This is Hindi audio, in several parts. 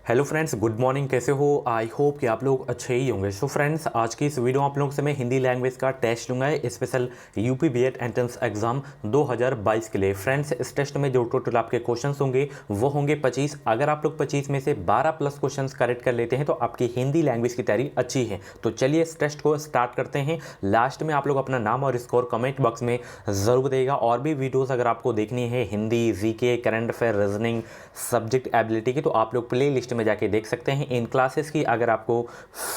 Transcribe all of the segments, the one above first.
Hello friends, good morning. कैसे हो? आई होप कि आप लोग अच्छे ही होंगे। सो फ्रेंड्स, आज की इस वीडियो में आप लोगों से मैं हिंदी लैंग्वेज का टेस्ट लूँगा special UP BEd entrance exam 2022 के लिए। फ्रेंड्स, इस टेस्ट में जो टोटल आपके क्वेश्चंस होंगे वो होंगे 25। अगर आप लोग 25 में से 12 प्लस क्वेश्चंस करेक्ट कर लेते हैं तो आपकी हिंदी लैंग्वेज की तैयारी अच्छी है। तो चलिए इस टेस्ट को स्टार्ट करते हैं। लास्ट में आप लोग अपना नाम और स्कोर कमेंट बॉक्स में ज़रूर देगा। और भी वीडियोज़ अगर आपको देखनी है Hindi, GK, current affair, reasoning, subject ability की, तो आप लोग प्ले लिस्ट में जाके देख सकते हैं। इन क्लासेस की अगर आपको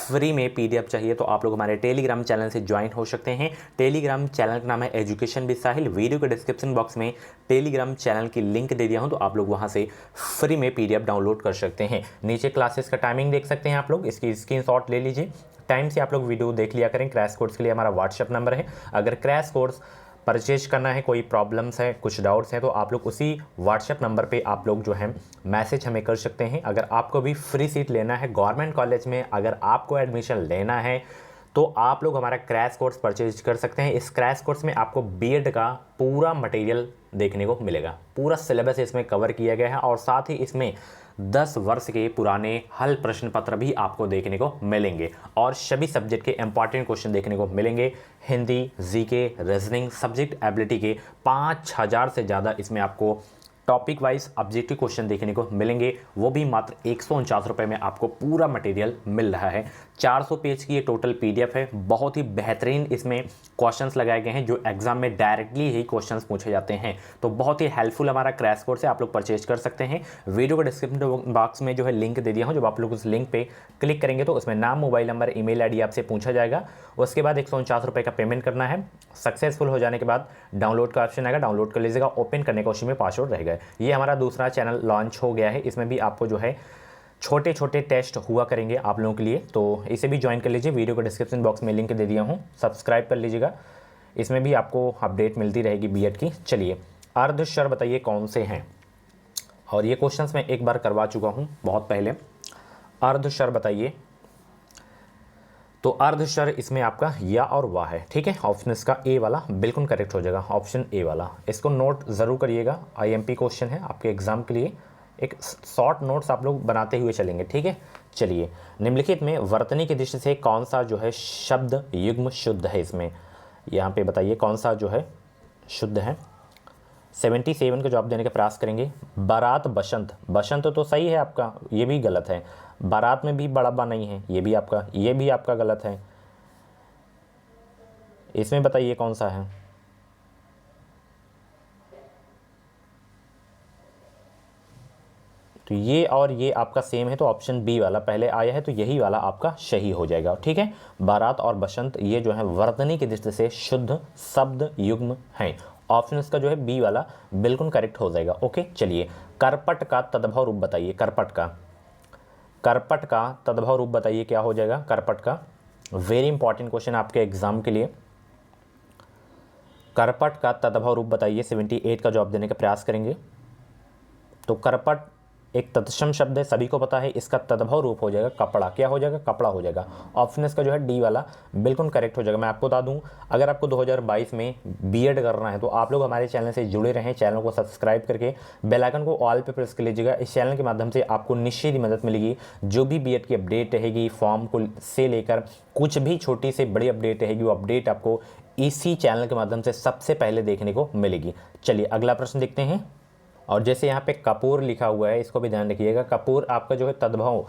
फ्री में पीडीएफ चाहिए तो आप लोग हमारे टेलीग्राम चैनल से ज्वाइन हो सकते हैं। टेलीग्राम चैनल का नाम है एजुकेशन विद साहिल। वीडियो के डिस्क्रिप्शन बॉक्स में टेलीग्राम चैनल की लिंक दे दिया हूं, तो आप लोग वहां से फ्री में पीडीएफ डाउनलोड कर सकते हैं। नीचे क्लासेस का टाइमिंग देख सकते हैं आप लोग, इसकी स्क्रीनशॉट ले लीजिए। टाइम से आप लोग वीडियो देख लिया करें। क्रैश कोर्स के लिए हमारा व्हाट्सएप नंबर है। अगर क्रैश कोर्स परचेज करना है, कोई प्रॉब्लम्स है, कुछ डाउट्स हैं, तो आप लोग उसी व्हाट्सएप नंबर पे आप लोग जो है मैसेज हमें कर सकते हैं। अगर आपको भी फ्री सीट लेना है गवर्नमेंट कॉलेज में, अगर आपको एडमिशन लेना है तो आप लोग हमारा क्रैश कोर्स परचेज कर सकते हैं। इस क्रैश कोर्स में आपको बीएड का पूरा मटेरियल देखने को मिलेगा। पूरा सिलेबस इसमें कवर किया गया है और साथ ही इसमें 10 वर्ष के पुराने हल प्रश्न पत्र भी आपको देखने को मिलेंगे और सभी सब्जेक्ट के इंपॉर्टेंट क्वेश्चन देखने को मिलेंगे। Hindi, GK, reasoning, subject ability के 5000 से ज़्यादा इसमें आपको टॉपिक वाइज ऑब्जेक्टिव क्वेश्चन देखने को मिलेंगे, वो भी मात्र 149 रुपये में आपको पूरा मटेरियल मिल रहा है। 400 पेज की ये टोटल पीडीएफ है। बहुत ही बेहतरीन इसमें क्वेश्चंस लगाए गए हैं जो एग्जाम में डायरेक्टली ही क्वेश्चंस पूछे जाते हैं। तो बहुत ही हेल्पफुल हमारा क्रैश कोर्स है, आप लोग परचेज कर सकते हैं। वीडियो के डिस्क्रिप्शन बॉक्स में जो है लिंक दे दिया हूँ। जब आप लोग उस लिंक पे क्लिक करेंगे तो उसमें नाम, मोबाइल नंबर, ईमेल आईडी आपसे पूछा जाएगा। उसके बाद 149 रुपये का पेमेंट करना है। सक्सेसफुल हो जाने के बाद डाउनलोड का ऑप्शन आएगा, डाउनलोड कर लीजिएगा। ओपन करने का उसी में पासवर्ड रहेगा। ये हमारा दूसरा चैनल लॉन्च हो गया है। इसमें भी आपको जो है छोटे छोटे टेस्ट हुआ करेंगे आप लोगों के लिए, तो इसे भी ज्वाइन कर लीजिए। वीडियो को डिस्क्रिप्शन बॉक्स में लिंक दे दिया हूँ, सब्सक्राइब कर लीजिएगा। इसमें भी आपको अपडेट मिलती रहेगी बीएड की। चलिए, अर्धस्वर बताइए कौन से हैं, और ये क्वेश्चंस मैं एक बार करवा चुका हूँ बहुत पहले। अर्धस्वर बताइए, तो अर्धस्वर इसमें आपका या और वाह है। ठीक है, ऑप्शन इसका ए वाला बिल्कुल करेक्ट हो जाएगा, ऑप्शन ए वाला। इसको नोट ज़रूर करिएगा, आईएमपी क्वेश्चन है आपके एग्जाम के लिए। एक शॉर्ट नोट्स आप लोग बनाते हुए चलेंगे। ठीक है, चलिए। निम्नलिखित में वर्तनी की दृष्टि से कौन सा जो है शब्द युग्म शुद्ध है? इसमें यहाँ पे बताइए कौन सा जो है शुद्ध है। 77 का जवाब देने का प्रयास करेंगे। बारात बसंत, बसंत तो सही है आपका, ये भी गलत है। बारात में भी बड़ाबा नहीं है, ये भी आपका गलत है। इसमें बताइए कौन सा है। तो ये और ये आपका सेम है, तो ऑप्शन बी वाला पहले आया है, तो यही वाला आपका सही हो जाएगा। ठीक है, बारात और बसंत ये जो है वर्तनी की दृष्टि से शुद्ध शब्द युग्म है। ऑप्शन इसका जो है बी वाला बिल्कुल करेक्ट हो जाएगा। ओके, चलिए। करपट का तद्भव रूप बताइए। करपट का तद्भव रूप बताइए, क्या हो जाएगा करपट का? वेरी इंपॉर्टेंट क्वेश्चन आपके एग्जाम के लिए। करपट का तद्भव रूप बताइए। 78 का जवाब देने का प्रयास करेंगे। तो करपट एक तत्सम शब्द है, सभी को पता है। इसका तद्भव रूप हो जाएगा कपड़ा। क्या हो जाएगा? कपड़ा हो जाएगा। ऑप्शन इसका जो है डी वाला बिल्कुल करेक्ट हो जाएगा। मैं आपको बता दूं, अगर आपको 2022 में बीएड करना है तो आप लोग हमारे चैनल से जुड़े रहें। चैनल को सब्सक्राइब करके बेल आइकन को ऑल पे प्रेस कर लीजिएगा। इस चैनल के माध्यम से आपको निश्चित ही मदद मिलेगी। जो भी बीएड की अपडेट रहेगी, फॉर्म को से लेकर कुछ भी छोटी से बड़ी अपडेट रहेगी, वो अपडेट आपको इसी चैनल के माध्यम से सबसे पहले देखने को मिलेगी। चलिए, अगला प्रश्न देखते हैं। और जैसे यहाँ पे कपूर लिखा हुआ है, इसको भी ध्यान रखिएगा। कपूर आपका जो है तद्भव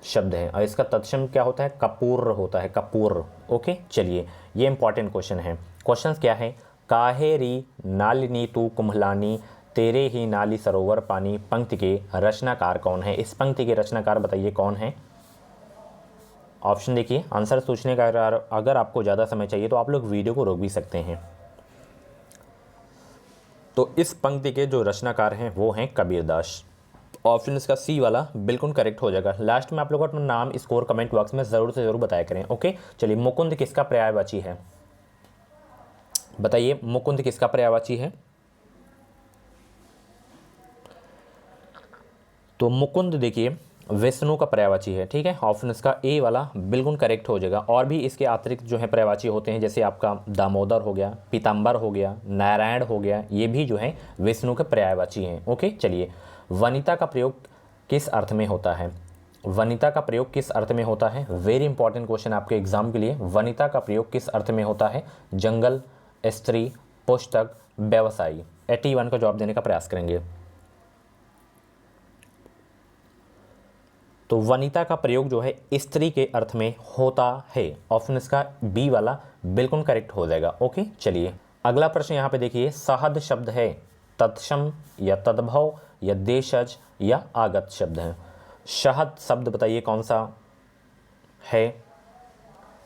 शब्द है और इसका तत्सम क्या होता है? कपूर होता है, कपूर। ओके, चलिए, ये इंपॉर्टेंट क्वेश्चन है। क्वेश्चन क्या है? काहे री नालिनी तू कुम्हलानी, तेरे ही नाली सरोवर पानी। पंक्ति के रचनाकार कौन है? इस पंक्ति के रचनाकार बताइए कौन है। ऑप्शन देखिए। आंसर सोचने का अगर आपको ज़्यादा समय चाहिए तो आप लोग वीडियो को रोक भी सकते हैं। तो इस पंक्ति के जो रचनाकार हैं वो हैं कबीरदास। ऑप्शन इसका सी वाला बिल्कुल करेक्ट हो जाएगा। लास्ट में आप लोग अपना नाम, स्कोर कमेंट बॉक्स में ज़रूर से ज़रूर बताया करें। ओके, चलिए। मुकुंद किसका पर्यायवाची है? बताइए, मुकुंद किसका पर्यायवाची है? तो मुकुंद देखिए विष्णु का पर्यायवाची है। ठीक है, ऑप्शन इसका ए वाला बिल्कुल करेक्ट हो जाएगा। और भी इसके अतिरिक्त जो है पर्यायवाची होते हैं, जैसे आपका दामोदर हो गया, पीताम्बर हो गया, नारायण हो गया, ये भी जो है विष्णु के पर्यायवाची हैं। ओके, चलिए। वनिता का प्रयोग किस अर्थ में होता है? वनिता का प्रयोग किस अर्थ में होता है? वेरी इंपॉर्टेंट क्वेश्चन आपके एग्जाम के लिए। वनिता का प्रयोग किस अर्थ में होता है? जंगल, स्त्री, पुस्तक, व्यवसायी। 81 का जवाब देने का प्रयास करेंगे। तो वनिता का प्रयोग जो है स्त्री के अर्थ में होता है। ऑप्शन इसका बी वाला बिल्कुल करेक्ट हो जाएगा। ओके, चलिए अगला प्रश्न यहाँ पे देखिए। सहद शब्द है तत्सम या तद्भव या देशज या आगत शब्द है। शहद शब्द बताइए कौन सा है?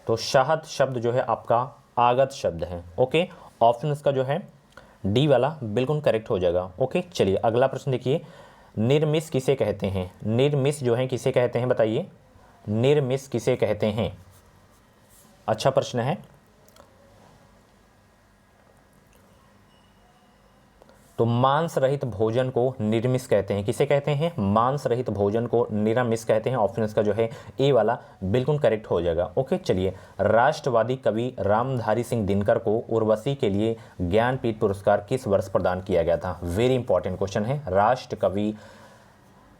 तो शहद शब्द जो है आपका आगत शब्द है। ओके, ऑप्शन इसका जो है डी वाला बिल्कुल करेक्ट हो जाएगा। ओके, चलिए अगला प्रश्न देखिए। निर्मिस किसे कहते हैं? निर्मिस जो है किसे कहते हैं बताइए? निर्मिस किसे कहते हैं? अच्छा प्रश्न है। तो मांस रहित भोजन को निर्मिस कहते हैं। किसे कहते हैं? मांस रहित भोजन को निरामिस कहते हैं। ऑप्शन इसका जो है ए वाला बिल्कुल करेक्ट हो जाएगा। ओके, चलिए राष्ट्रवादी कवि रामधारी सिंह दिनकर को उर्वशी के लिए ज्ञानपीठ पुरस्कार किस वर्ष प्रदान किया गया था? वेरी इंपॉर्टेंट क्वेश्चन है। राष्ट्र कवि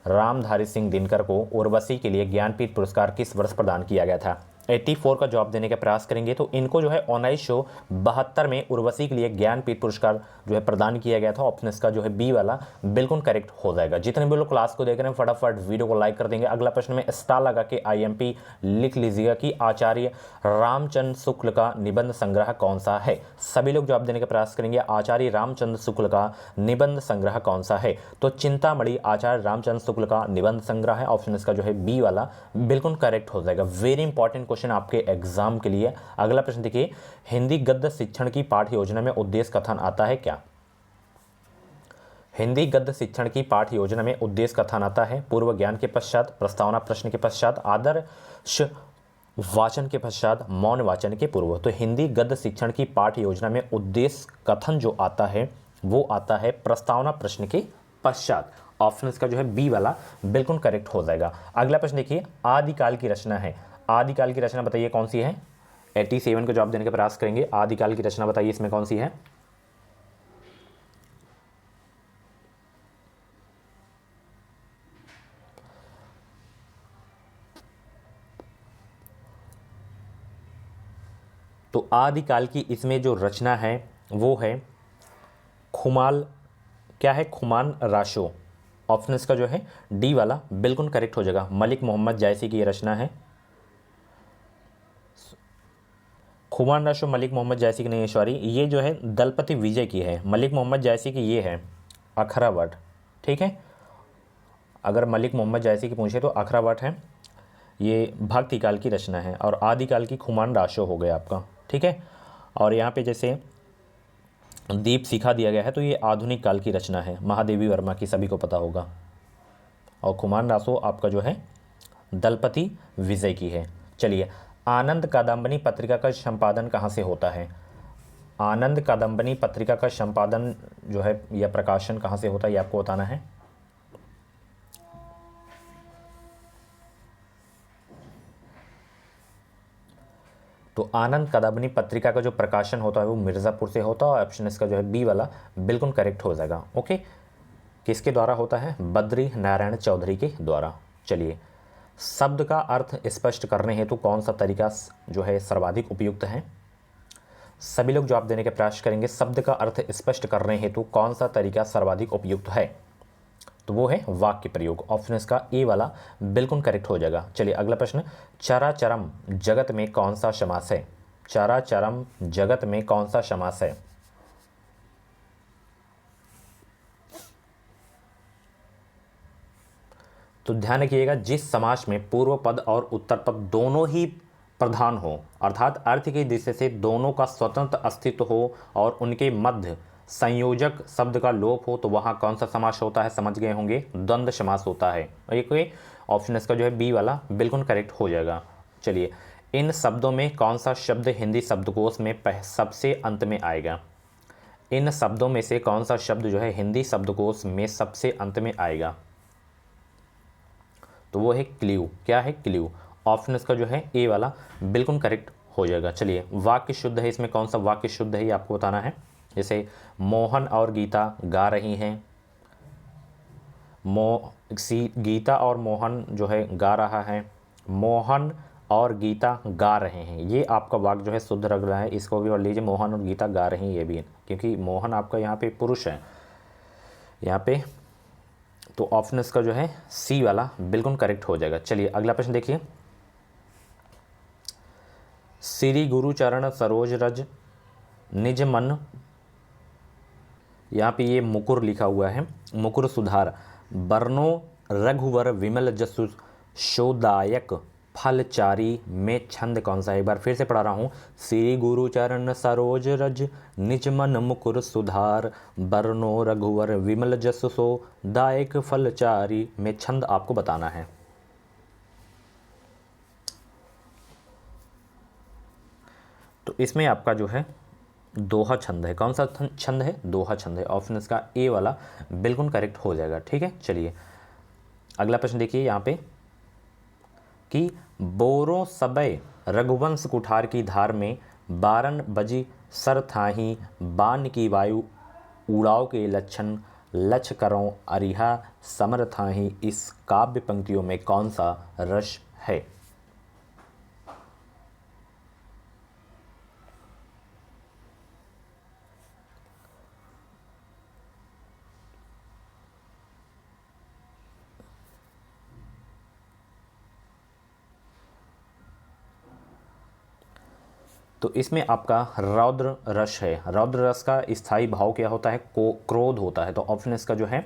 रामधारी सिंह दिनकर को उर्वशी के लिए ज्ञानपीठ पुरस्कार किस वर्ष प्रदान किया गया था? 84 का जवाब देने का प्रयास करेंगे। तो इनको जो है 1972 में उर्वशी के लिए ज्ञानपीठ पुरस्कार जो है प्रदान किया गया था। ऑप्शन इसका जो है बी वाला बिल्कुल करेक्ट हो जाएगा। जितने भी लोग क्लास को देख रहे हैं फटाफट वीडियो को लाइक कर देंगे। अगला प्रश्न में स्टार लगा के IMP लिख लीजिएगा कि आचार्य रामचंद्र शुक्ल का निबंध संग्रह कौन सा है? सभी लोग जवाब देने का प्रयास करेंगे। आचार्य रामचंद्र शुक्ल का निबंध संग्रह कौन सा है? तो चिंतामणि आचार्य रामचंद्र शुक्ल का निबंध संग्रह है। ऑप्शन इसका जो है बी वाला बिल्कुल करेक्ट हो जाएगा। वेरी इंपॉर्टेंट क्वेश्चन आपके एग्जाम के लिए। अगला प्रश्न देखिए। हिंदी गद्य शिक्षण की पाठ्य योजना में उद्देश्य कथन आता है क्या? हिंदी गद्य शिक्षण की पाठ्य योजना में उद्देश्य कथन आता है पूर्व ज्ञान के पश्चात, प्रस्तावना प्रश्न के पश्चात, आदर्श वाचन के पश्चात, मौन वाचन के पूर्व। तो हिंदी गद्य शिक्षण की पाठ्य योजना में उद्देश्य कथन जो आता है वो आता है प्रस्तावना प्रश्न के पश्चात। ऑप्शन इसका जो है बी वाला बिल्कुल करेक्ट हो जाएगा। अगला प्रश्न देखिए। आदिकाल की रचना है। आदिकाल की रचना बताइए कौन सी है? 87 का जवाब देने का प्रयास करेंगे। आदिकाल की रचना बताइए इसमें कौन सी है? तो आदिकाल की इसमें जो रचना है वो है खुमाल, क्या है? खुमान राशो। ऑप्शन इसका जो है डी वाला बिल्कुल करेक्ट हो जाएगा। मलिक मोहम्मद जायसी की ये रचना है। खुमान राशो मलिक मोहम्मद जायसी की नहीं है, सॉरी, ये जो है दलपति विजय की है। मलिक मोहम्मद जायसी की ये है अखरावट। ठीक है, अगर मलिक मोहम्मद जायसी की पूछे तो अखरावट है, ये भक्तिकाल की रचना है। और आदिकाल की खुमान राशो हो गया आपका। ठीक है, और यहाँ पे जैसे दीप सिखा दिया गया है तो ये आधुनिक काल की रचना है, महादेवी वर्मा की, सभी को पता होगा। और खुमान रासो आपका जो है दलपति विजय की है। चलिए, आनंद कादम्बनी पत्रिका का संपादन कहाँ से होता है? आनंद कादम्बनी पत्रिका का संपादन जो है या प्रकाशन कहाँ से होता है ये आपको बताना है। तो आनंद कादम्बनी पत्रिका का जो प्रकाशन होता है वो मिर्ज़ापुर से होता है। ऑप्शन इसका जो है बी वाला बिल्कुल करेक्ट हो जाएगा। ओके, किसके द्वारा होता है? बद्री नारायण चौधरी के द्वारा। चलिए, शब्द का अर्थ स्पष्ट करने हेतु कौन सा तरीका जो है सर्वाधिक उपयुक्त है? सभी लोग जवाब देने का प्रयास करेंगे। शब्द का अर्थ स्पष्ट करने हेतु कौन सा तरीका सर्वाधिक उपयुक्त है? तो वो है वाक्य प्रयोग। ऑप्शन इसका ए वाला बिल्कुल करेक्ट हो जाएगा। चलिए अगला प्रश्न। चराचरम जगत में कौन सा समास है? चराचरम जगत में कौन सा समास है? तो ध्यान रखिएगा, जिस समास में पूर्व पद और उत्तर पद दोनों ही प्रधान हो, अर्थात अर्थ की दृष्टि से दोनों का स्वतंत्र अस्तित्व हो और उनके मध्य संयोजक शब्द का लोप हो, तो वहाँ कौन सा समास होता है? समझ गए होंगे, द्वंद्व समास होता है। एक ऑप्शन इसका जो है बी वाला बिल्कुल करेक्ट हो जाएगा। चलिए, इन शब्दों में कौन सा शब्द हिंदी शब्दकोश में सबसे अंत में आएगा? इन शब्दों में से कौन सा शब्द जो है हिंदी शब्दकोश में सबसे अंत में आएगा? तो वो है क्ल्यू। क्या है? क्ल्यू। ऑप्शन इसका जो है ए वाला बिल्कुल करेक्ट हो जाएगा। चलिए, वाक्य शुद्ध है, इसमें कौन सा वाक्य शुद्ध है ये आपको बताना है। जैसे मोहन और गीता गा रही हैं, गीता और मोहन जो है गा रहा है, मोहन और गीता गा रहे हैं, ये आपका वाक्य जो है शुद्ध लग रहा है, इसको भी पढ़ लीजिए, मोहन और गीता गा रही हैं, ये भी, क्योंकि मोहन आपका यहाँ पे पुरुष है यहाँ पे, तो ऑप्शन इसका जो है सी वाला बिल्कुल करेक्ट हो जाएगा। चलिए अगला प्रश्न देखिए, श्री गुरु चरण सरोज रज निज मन, यहाँ पे ये मुकुर लिखा हुआ है, मुकुर सुधार, बरनो रघुवर विमल जसु शोदायक फलचारी में छंद कौन सा है? एक बार फिर से पढ़ा रहा हूँ, श्री गुरु चरण सरोज रज निज मन मुकुर सुधार, बरनो रघुवर विमल जसु शोदायक फलचारी में छंद आपको बताना है। तो इसमें आपका जो है दोहा छंद है। कौन सा छंद है? दोहा छंद है। ऑप्शन इसका ए वाला बिल्कुल करेक्ट हो जाएगा। ठीक है, चलिए अगला प्रश्न देखिए यहाँ पे कि बोरो सबय रघुवंश कुठार की धार में 12 बजी सर थाही, बान की वायु उड़ाव के लक्षण, लक्ष करो अरिहा समर थाही, इस काव्य पंक्तियों में कौन सा रस है? तो इसमें आपका रौद्र रस है। रौद्र रस का स्थायी भाव क्या होता है? क्रोध होता है। तो ऑप्शन इसका जो है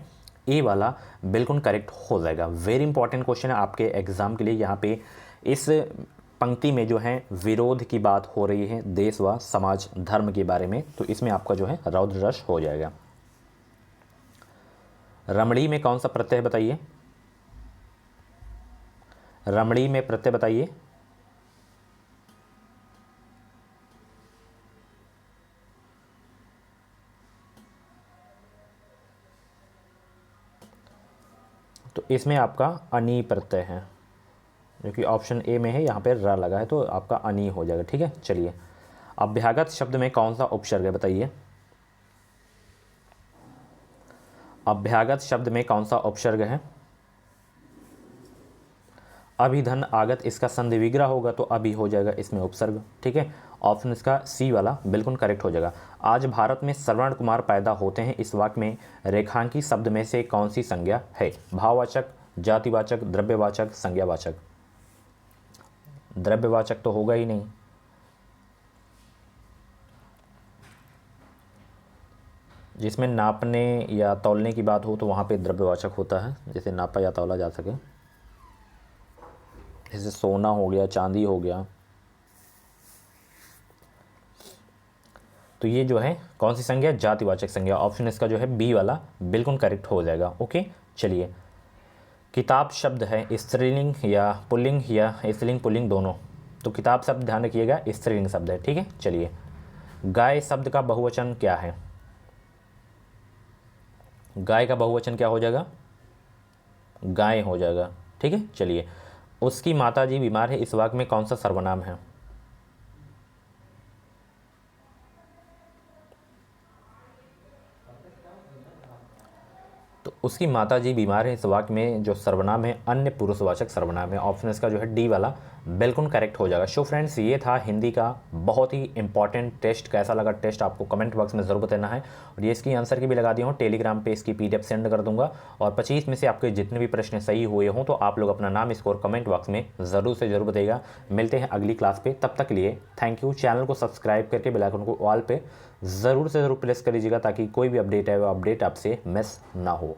ए वाला बिल्कुल करेक्ट हो जाएगा। वेरी इंपॉर्टेंट क्वेश्चन है आपके एग्जाम के लिए। यहाँ पे इस पंक्ति में जो है विरोध की बात हो रही है, देश व समाज धर्म के बारे में, तो इसमें आपका जो है रौद्र रस हो जाएगा। रमणी में कौन सा प्रत्यय बताइए? रमणी में प्रत्यय बताइए। तो इसमें आपका अनि प्रत्यय है, जो कि ऑप्शन ए में है, यहाँ पे र लगा है, तो आपका अनि हो जाएगा। ठीक है, चलिए अभ्यागत शब्द में कौन सा उपसर्ग है बताइए? अभ्यागत शब्द में कौन सा उपसर्ग है? अभिधन आगत, इसका संधि विग्रह होगा तो अभी हो जाएगा इसमें उपसर्ग। ठीक है, ऑप्शन इसका सी वाला बिल्कुल करेक्ट हो जाएगा। आज भारत में श्रवण कुमार पैदा होते हैं, इस वाक्य में रेखांकी शब्द में से कौन सी संज्ञा है? भाववाचक, जातिवाचक, द्रव्यवाचक, संज्ञावाचक? द्रव्यवाचक तो होगा ही नहीं। जिसमें नापने या तौलने की बात हो तो वहाँ पे द्रव्यवाचक होता है, जैसे नापा या तौला जा सके, जैसे सोना हो गया, चांदी हो गया। तो ये जो है कौन सी संज्ञा? जातिवाचक संज्ञा। ऑप्शन इसका जो है बी वाला बिल्कुल करेक्ट हो जाएगा। ओके, चलिए किताब शब्द है स्त्रीलिंग या पुल्लिंग या स्त्रीलिंग पुल्लिंग दोनों? तो किताब शब्द ध्यान रखिएगा स्त्रीलिंग शब्द है। ठीक है, चलिए गाय शब्द का बहुवचन क्या है? गाय का बहुवचन क्या हो जाएगा? गाय हो जाएगा। ठीक है, चलिए उसकी माताजी बीमार है, इस वाक्य में कौन सा सर्वनाम है? तो उसकी माताजी बीमार है, इस वाक्य में जो सर्वनाम है अन्य पुरुषवाचक सर्वनाम है। ऑप्शन इसका जो है डी वाला बिल्कुल करेक्ट हो जाएगा। सो फ्रेंड्स, ये था हिंदी का बहुत ही इंपॉर्टेंट टेस्ट। कैसा लगा टेस्ट आपको कमेंट बॉक्स में ज़रूर बताना है। और ये इसकी आंसर की भी लगा दी हूँ, टेलीग्राम पे इसकी PDF सेंड कर दूंगा। और 25 में से आपके जितने भी प्रश्न सही हुए हों तो आप लोग अपना नाम स्कोर कमेंट बॉक्स में ज़रूर से ज़रूर बताइएगा। मिलते हैं अगली क्लास पे, तब तक के लिए थैंक यू। चैनल को सब्सक्राइब करके बेल आइकन को ऑल पे ज़रूर से ज़रूर प्रेस कर लीजिएगा, ताकि कोई भी अपडेट है वो अपडेट आपसे मिस ना हो।